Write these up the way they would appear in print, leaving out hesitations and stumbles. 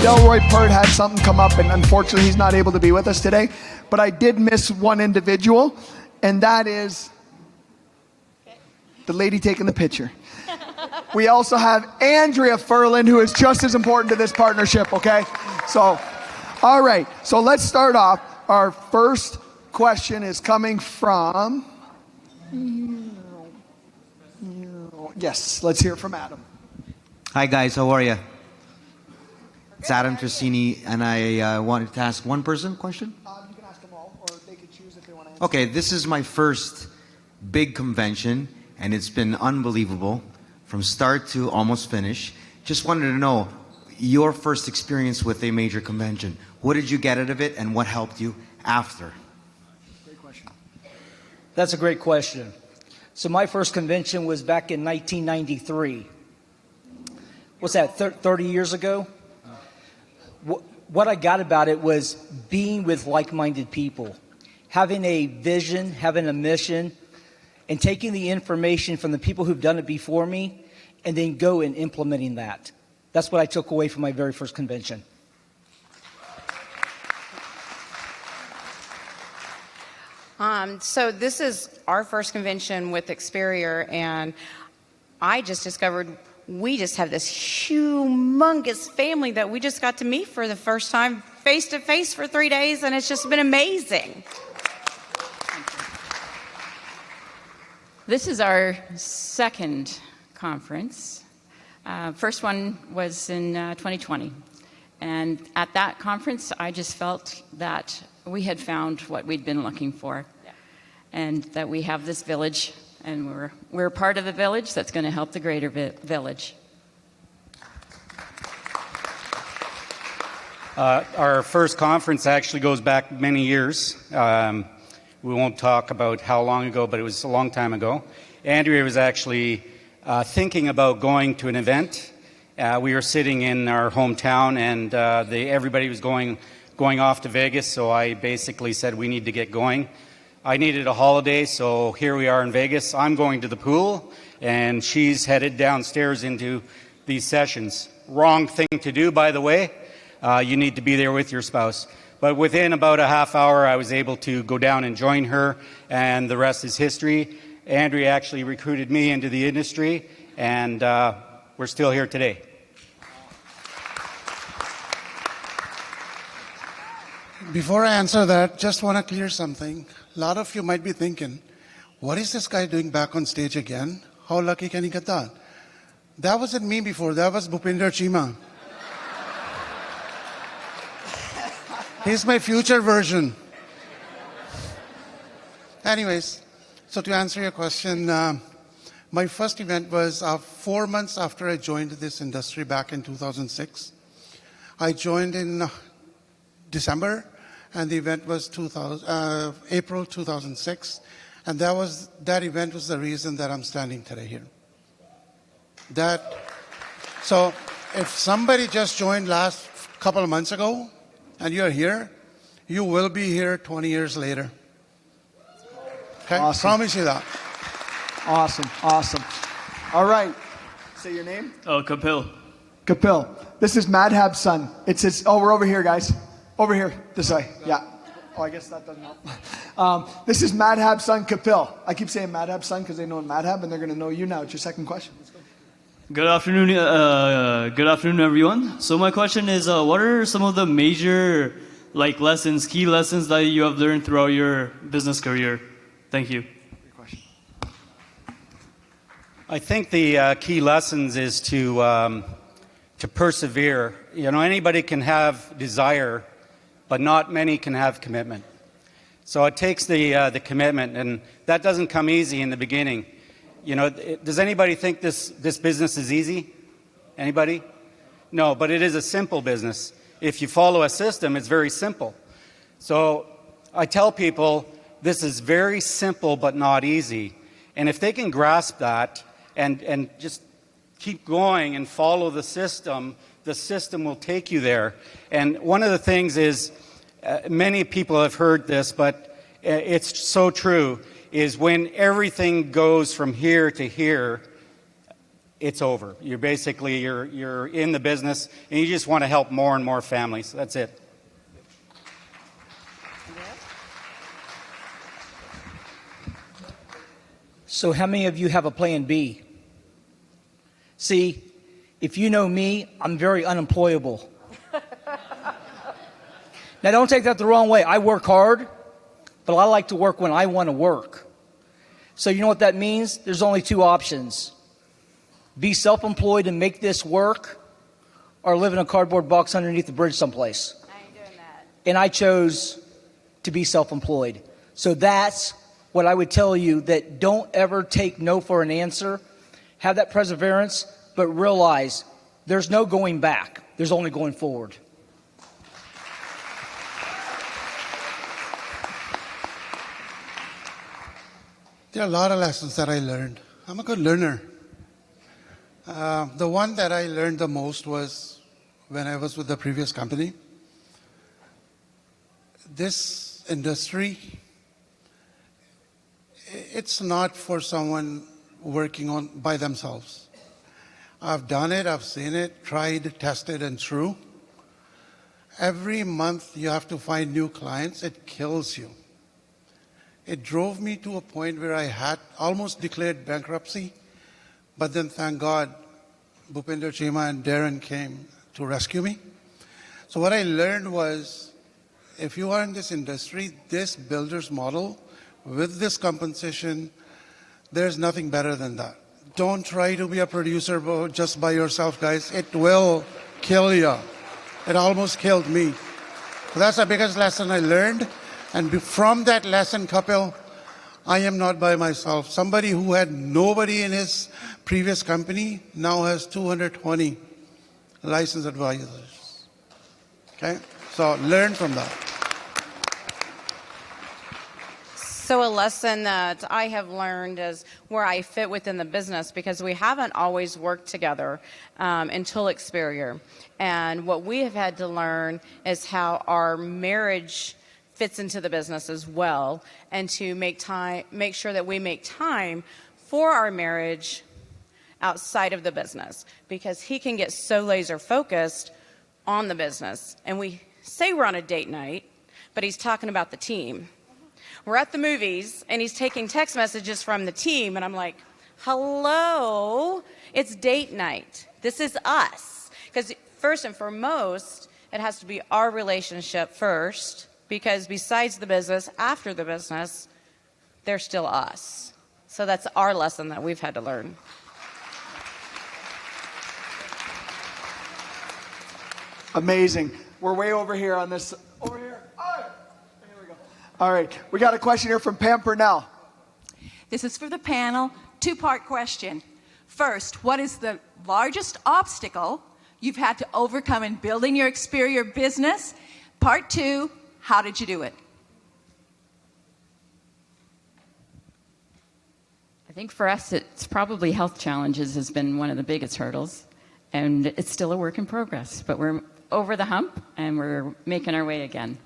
Delroy Pert had something come up, and unfortunately he's not able to be with us today. But I did miss one individual, and that is the lady taking the picture. We also have Andrea Ferland, who is just as important to this partnership, okay? So, all right. So let's start off. Our first question is coming from... Yes, let's hear from Adam. Hi, guys. How are you? It's Adam Trissini, and I wanted to ask one person question. You can ask them all, or they can choose if they want to answer. Okay, this is my first big convention, and it's been unbelievable from start to almost finish. Just wanted to know your first experience with a major convention. What did you get out of it, and what helped you after? Great question. That's a great question. So my first convention was back in 1993. What's that, 30 years ago? What I got about it was being with like-minded people, having a vision, having a mission, and taking the information from the people who've done it before me and then go and implementing that. That's what I took away from my very first convention. So this is our first convention with Experior, and I just discovered we just have this humongous family that we just got to meet for the first time face to face for 3 days, and it's just been amazing. This is our second conference. First one was in 2020. And at that conference, I just felt that we had found what we'd been looking for. Yeah. And that we have this village, and we're part of the village that's going to help the greater village. Our first conference actually goes back many years. We won't talk about how long ago, but it was a long time ago. Andrea was actually thinking about going to an event. We were sitting in our hometown, and everybody was going off to Vegas, so I basically said we need to get going. I needed a holiday, so here we are in Vegas. I'm going to the pool, and she's headed downstairs into these sessions. Wrong thing to do, by the way. You need to be there with your spouse. But within about a half hour, I was able to go down and join her, and the rest is history. Andrea actually recruited me into the industry, and we're still here today. Before I answer that, just want to clear something. A lot of you might be thinking, what is this guy doing back on stage again? How lucky can he get that? That wasn't me before. That was Bhupinder Chima. He's my future version. Anyways, so to answer your question, my first event was 4 months after I joined this industry back in 2006. I joined in December, and the event was April 2006, and that event was the reason that I'm standing today here. So if somebody just joined last couple of months ago, and you're here, you will be here 20 years later. Okay? Awesome. Promise you that. Awesome, awesome. All right. Say your name. Oh, Kapil. Kapil. This is Madhab's son. It says, we're over here, guys. Over here, this way. Yeah. Oh, I guess that doesn't help. This is Madhab's son, Kapil. I keep saying Madhab's son because they know Madhab, and they're going to know you now. It's your second question. Let's go. Good afternoon, everyone. So my question is, what are some of the major key lessons that you have learned throughout your business career? Thank you. Great question. I think the key lessons is to persevere. You know, anybody can have desire, but not many can have commitment. So it takes the commitment, and that doesn't come easy in the beginning. You know, does anybody think this business is easy? Anybody? No, but it is a simple business. If you follow a system, it's very simple. So I tell people this is very simple but not easy. And if they can grasp that and just keep going and follow the system will take you there. And one of the things is, many people have heard this, but it's so true, is when everything goes from here to here, it's over. You're basically, you're in the business, and you just want to help more and more families. That's it. So how many of you have a plan B? See, if you know me, I'm very unemployable. Now, don't take that the wrong way. I work hard, but I like to work when I want to work. So you know what that means? There's only two options. Be self-employed and make this work, or live in a cardboard box underneath the bridge someplace. I ain't doing that. And I chose to be self-employed. So that's what I would tell you, that don't ever take no for an answer. Have that perseverance, but realize there's no going back. There's only going forward. There are a lot of lessons that I learned. I'm a good learner. The one that I learned the most was when I was with the previous company. This industry, it's not for someone working on by themselves. I've done it, I've seen it, tried, tested, and true. Every month you have to find new clients. It kills you. It drove me to a point where I had almost declared bankruptcy, but then thank God, Bhupinder Chima and Darren came to rescue me. So what I learned was, if you are in this industry, this builder's model, with this compensation, there's nothing better than that. Don't try to be a producer just by yourself, guys. It will kill you. It almost killed me. So that's the biggest lesson I learned. And from that lesson, Kapil, I am not by myself. Somebody who had nobody in his previous company now has 220 licensed advisors. Okay? So learn from that. So a lesson that I have learned is where I fit within the business, because we haven't always worked together until Experior. And what we have had to learn is how our marriage fits into the business as well, and to make sure that we make time for our marriage outside of the business, because he can get so laser focused on the business. And we say we're on a date night, but he's talking about the team. We're at the movies, and he's taking text messages from the team, and I'm like, hello, it's date night. This is us. Because first and foremost, it has to be our relationship first, because besides the business, after the business, they're still us. So that's our lesson that we've had to learn. Amazing. We're way over here on this. Over here. Oh, here we go. All right. We got a question here from Pam Purnell. This is for the panel. Two-part question. First, what is the largest obstacle you've had to overcome in building your Experior business? Part two, how did you do it? I think for us, it's probably health challenges has been one of the biggest hurdles, and it's still a work in progress, but we're over the hump and we're making our way again.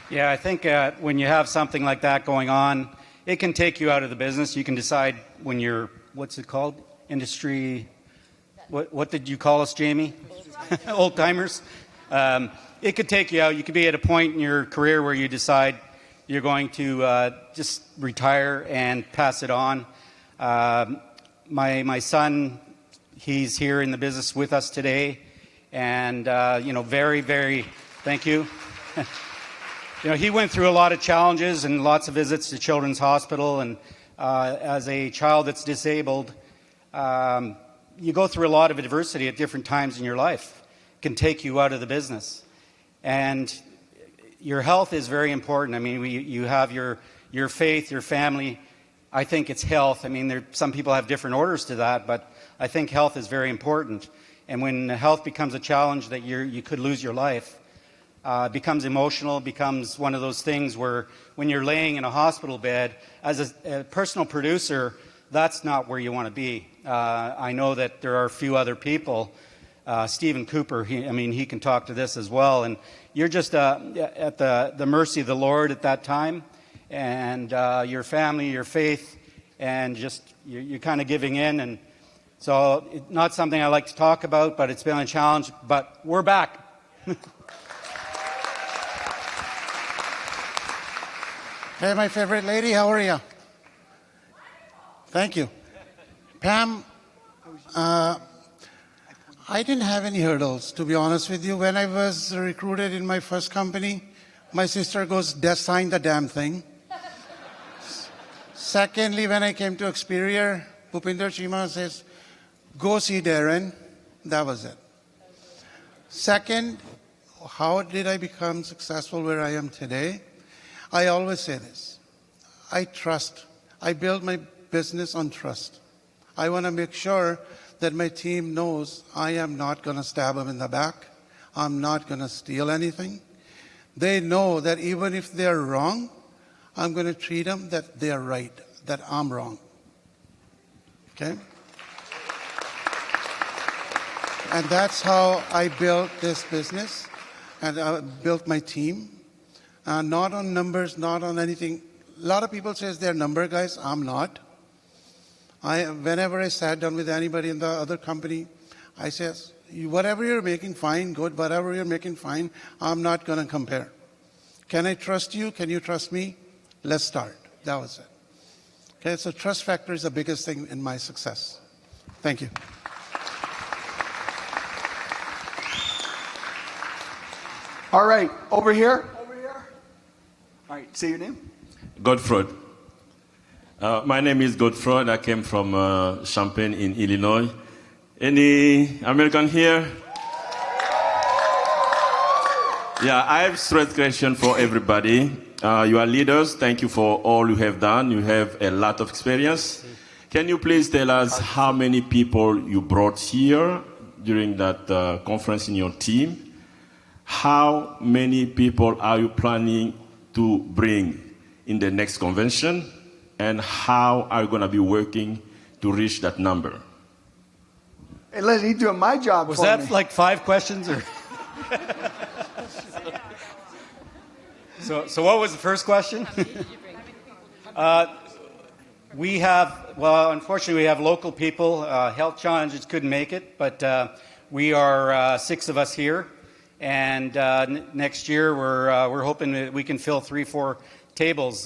Yeah, I think when you have something like that going on, it can take you out of the business. You can decide when you're, what's it called? Industry, what did you call us, Jamie? Old timers. It could take you out. You could be at a point in your career where you decide you're going to just retire and pass it on. My son, he's here in the business with us today, and very, very, thank you. He went through a lot of challenges and lots of visits to Children's Hospital, and as a child that's disabled, you go through a lot of adversity at different times in your life. It can take you out of the business. And your health is very important. I mean, you have your faith, your family. I think it's health. I mean, some people have different orders to that, but I think health is very important. And when health becomes a challenge that you could lose your life, becomes emotional, becomes one of those things where when you're laying in a hospital bed, as a personal producer, that's not where you want to be. I know that there are a few other people. Stephen Cooper, he can talk to this as well. And you're just at the mercy of the Lord at that time. And your family, your faith, and just you're kind of giving in. And so it's not something I like to talk about, but it's been a challenge. But we're back. Hey, my favorite lady, how are you? Thank you. Pam, I didn't have any hurdles, to be honest with you. When I was recruited in my first company, my sister goes, sign the damn thing. Secondly, when I came to Experior, Bhupinder Chima says, go see Darren. That was it. Second, how did I become successful where I am today? I always say this. I trust. I build my business on trust. I want to make sure that my team knows I am not going to stab them in the back. I'm not going to steal anything. They know that even if they're wrong, I'm going to treat them that they're right, that I'm wrong. Okay? And that's how I built this business, and I built my team. Not on numbers, not on anything. A lot of people say they're number guys. I'm not. Whenever I sat down with anybody in the other company, I says, whatever you're making, fine, good. Whatever you're making, fine. I'm not going to compare. Can I trust you? Can you trust me? Let's start. That was it. Okay, so trust factor is the biggest thing in my success. Thank you. All right, over here. All right, say your name. Godfrey. My name is Godfrey. I came from Champaign in Illinois. Any American here? Yeah, I have a straight question for everybody. You are leaders. Thank you for all you have done. You have a lot of experience. Can you please tell us how many people you brought here during that conference in your team? How many people are you planning to bring in the next convention, and how are you going to be working to reach that number? Hey, listen, he's doing my job Was for that me. like 5 questions? Or? So what was the first question? We have, well, unfortunately, we have local people. Health challenges couldn't make it, but we are 6 of us here. And next year, we're hoping that we can fill 3-4 tables.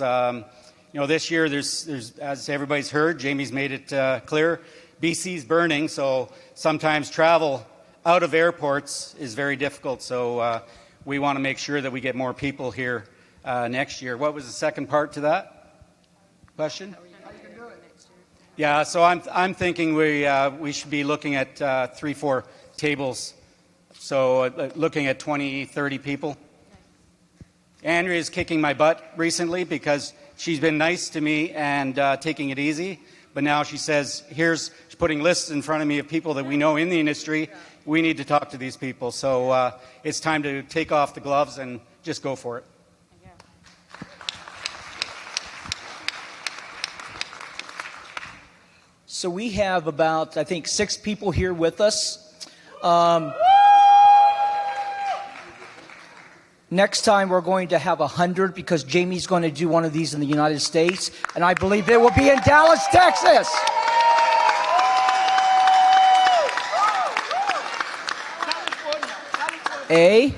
This year, there's as everybody's heard, Jamie's made it clear, BC's burning, so sometimes travel out of airports is very difficult. So we want to make sure that we get more people here next year. What was the second part to that question? Yeah, so I'm thinking we should be looking at 3-4 tables. So looking at 20, 30 people. Andrea is kicking my butt recently because she's been nice to me and taking it easy. But now she says, she's putting lists in front of me of people that we know in the industry. We need to talk to these people. So it's time to take off the gloves and just go for it. So we have about, I think, 6 people here with us. Next time we're going to have 100 because Jamie's going to do one of these in the United States, and I believe it will be in Dallas, Texas. A?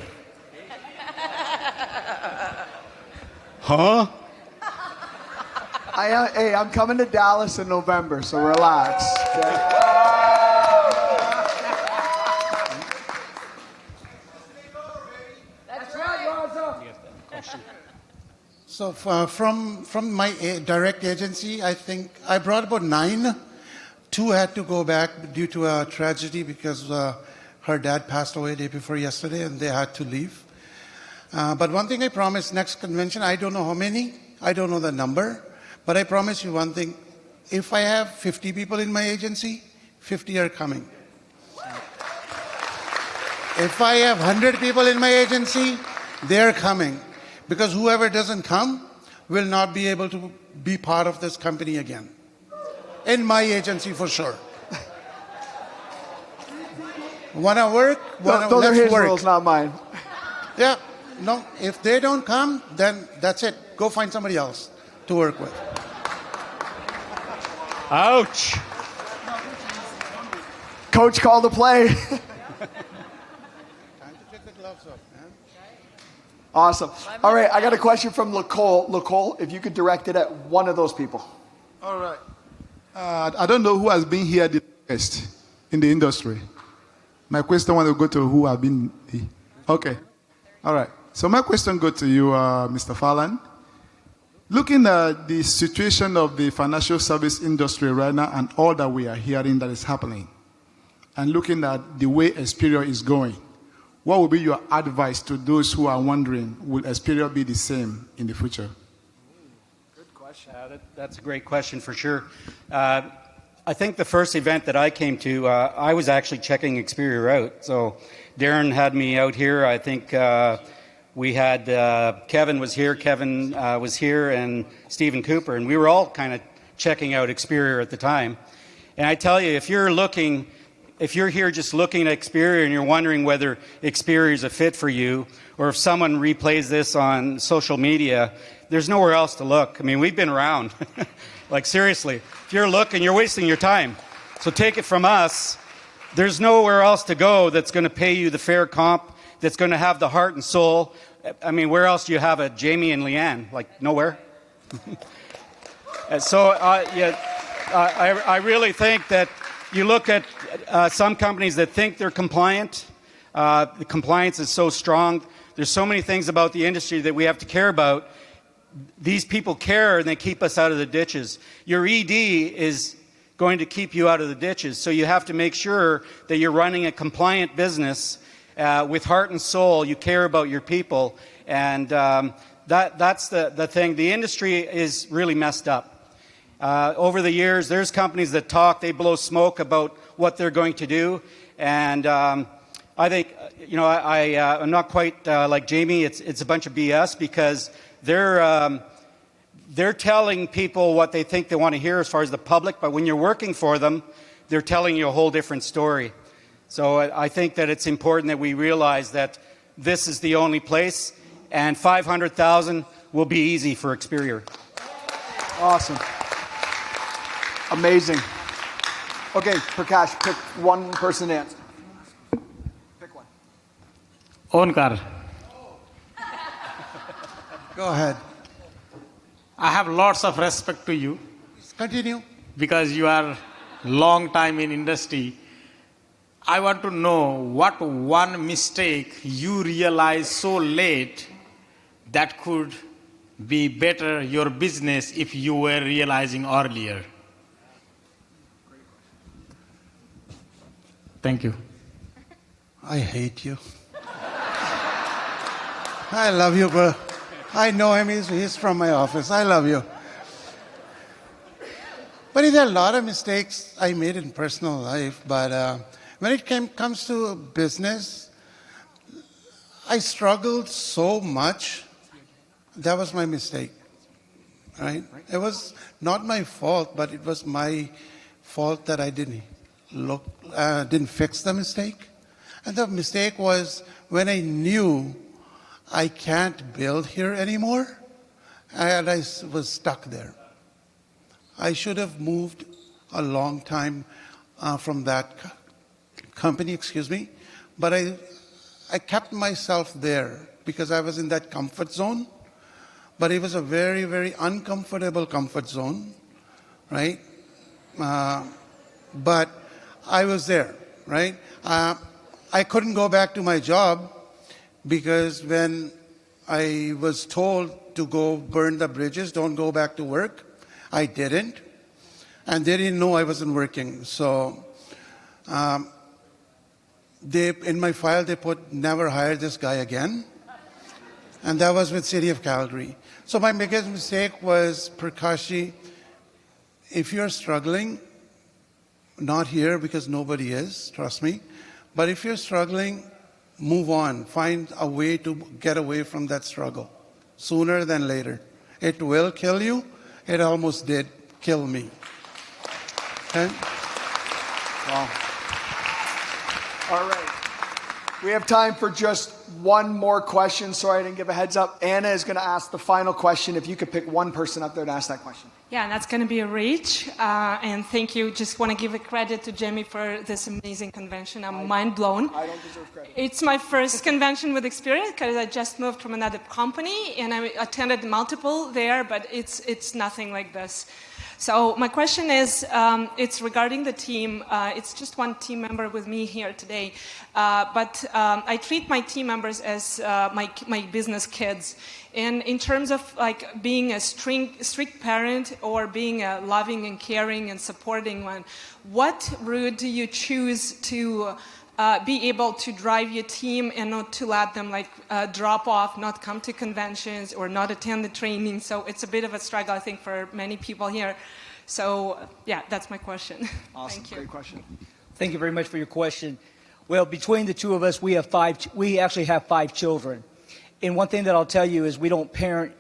Huh? Hey, I'm coming to Dallas in November, so relax. Okay? So from my direct agency, I think I brought about 9. 2 had to go back due to a tragedy because her dad passed away the day before yesterday, and they had to leave. But one thing I promise, next convention, I don't know how many, I don't know the number, but I promise you one thing. If I have 50 people in my agency, 50 are coming. If I have 100 people in my agency, they're coming. Because whoever doesn't come will not be able to be part of this company again. In my agency, for sure. Wanna work? Those are his let's work. rules, not mine. Yeah, no, if they don't come, then that's it. Go find somebody else to work with. Ouch. Coach called the play. Time to take the gloves off, man. Awesome. All right, I got a question from Lacole. Lacole, if you could direct it at one of those people. All right. I don't know who has been here the longest in the industry. My question will go to who have been here. Okay. All right. So my question goes to you, Mr. Ferland. Looking at the situation of the financial service industry right now and all that we are hearing that is happening, and looking at the way Experior is going, what would be your advice to those who are wondering, will Experior be the same in the future? Good question. That's a great question for sure. I think the first event that I came to, I was actually checking Experior out. So Darren had me out here. I think we had Kevin was here, and Stephen Cooper, and we were all kind of checking out Experior at the time. And I tell you, if you're here just looking at Experior and you're wondering whether Experior is a fit for you, or if someone replays this on social media, there's nowhere else to look. I mean, we've been around. Like, seriously, if you're looking, you're wasting your time. So take it from us. There's nowhere else to go that's going to pay you the fair comp, that's going to have the heart and soul. I mean, where else do you have a Jamie and Leanne? Like, nowhere. So, I really think that you look at some companies that think they're compliant. The compliance is so strong. There's so many things about the industry that we have to care about. These people care, and they keep us out of the ditches. Your ED is going to keep you out of the ditches, so you have to make sure that you're running a compliant business with heart and soul. You care about your people, and that's the thing. The industry is really messed up. Over the years, there's companies that talk, they blow smoke about what they're going to do, and I think, I'm not quite like Jamie. It's a bunch of BS, because they're telling people what they think they want to hear as far as the public, but when you're working for them, they're telling you a whole different story. So I think that it's important that we realize that this is the only place, and 500,000 will be easy for Experior. Awesome. Amazing. Okay, Prakash, pick one person to answer. Pick one. Onkar, Go ahead. I have lots of respect to you Continue. because you are long time in industry. I want to know what one mistake you realize so late that could be better your business if you were realizing earlier. Thank you. I hate you. I love you, bro. I know him. He's from my office. I love you. But there are a lot of mistakes I made in personal life. But when it comes to business, I struggled so much. That was my mistake. Right? It was not my fault, but it was my fault that I didn't fix the mistake. And the mistake was when I knew I can't build here anymore, and I was stuck there. I should have moved a long time from that company, but I kept myself there because I was in that comfort zone, but it was a very, very uncomfortable comfort zone, right? But I was there, right? I couldn't go back to my job because when I was told to go burn the bridges, don't go back to work, I didn't. And they didn't know I wasn't working. So in my file, they put, never hire this guy again. And that was with City of Calgary. So my biggest mistake was, Prakashi, if you're struggling, not here because nobody is, trust me, but if you're struggling, move on. Find a way to get away from that struggle sooner than later. It will kill you. It almost did kill me. Okay? Wow. All right. We have time for just one more question. Sorry, I didn't give a heads up. Anna is going to ask the final question. If you could pick one person up there to ask that question. Yeah, and that's going to be Rich. And thank you. Just want to give a credit to Jamie for this amazing convention. I'm mind blown. I don't deserve credit. It's my first convention with Experior because I just moved from another company and I attended multiple there, but it's nothing like this. So my question is, it's regarding the team. It's just one team member with me here today, but I treat my team members as my business kids. And in terms of like being a strict parent or being a loving and caring and supporting one, what route do you choose to be able to drive your team and not to let them like drop off, not come to conventions or not attend the training? So it's a bit of a struggle, I think, for many people here. So yeah, that's my question. Awesome, Thank you. great question. Thank you very much for your question. Well, between the two of us, we actually have 5 children. And one thing that I'll tell you is we don't parent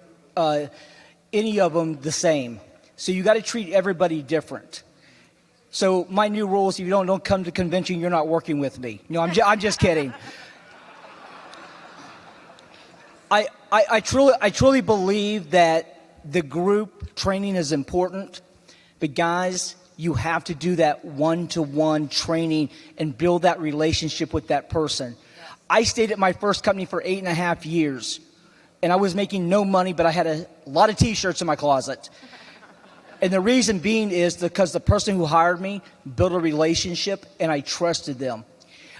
any of them the same. So you got to treat everybody different. So my new rule is if you don't come to convention, you're not working with me. No, I'm just kidding. I truly believe that the group training is important, but guys, you have to do that one-to-one training and build that relationship with that person. I stayed at my first company for 8.5 years, and I was making no money, but I had a lot of T-shirts in my closet. And the reason being is because the person who hired me built a relationship, and I trusted them.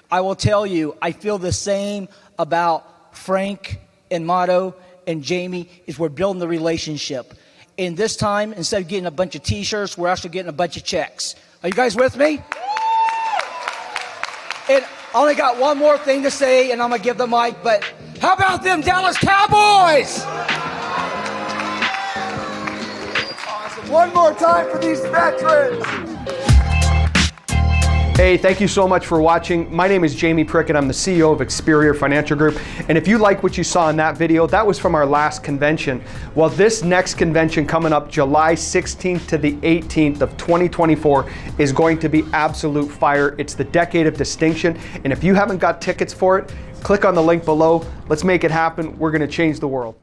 I will tell you, I feel the same about Frank and Mato and Jamie, is we're building the relationship. And this time, instead of getting a bunch of T-shirts, we're actually getting a bunch of checks. Are you guys with me? And I only got one more thing to say, and I'm going to give the mic, but how about them Dallas Cowboys? Awesome. One more time for these veterans. Hey, thank you so much for watching. My name is Jamie Prickett. I'm the CEO of Experior Financial Group. And if you like what you saw in that video, that was from our last convention. Well, this next convention coming up July 16th to the 18th of 2024 is going to be absolute fire. It's the Decade of Distinction. And if you haven't got tickets for it, click on the link below. Let's make it happen. We're going to change the world.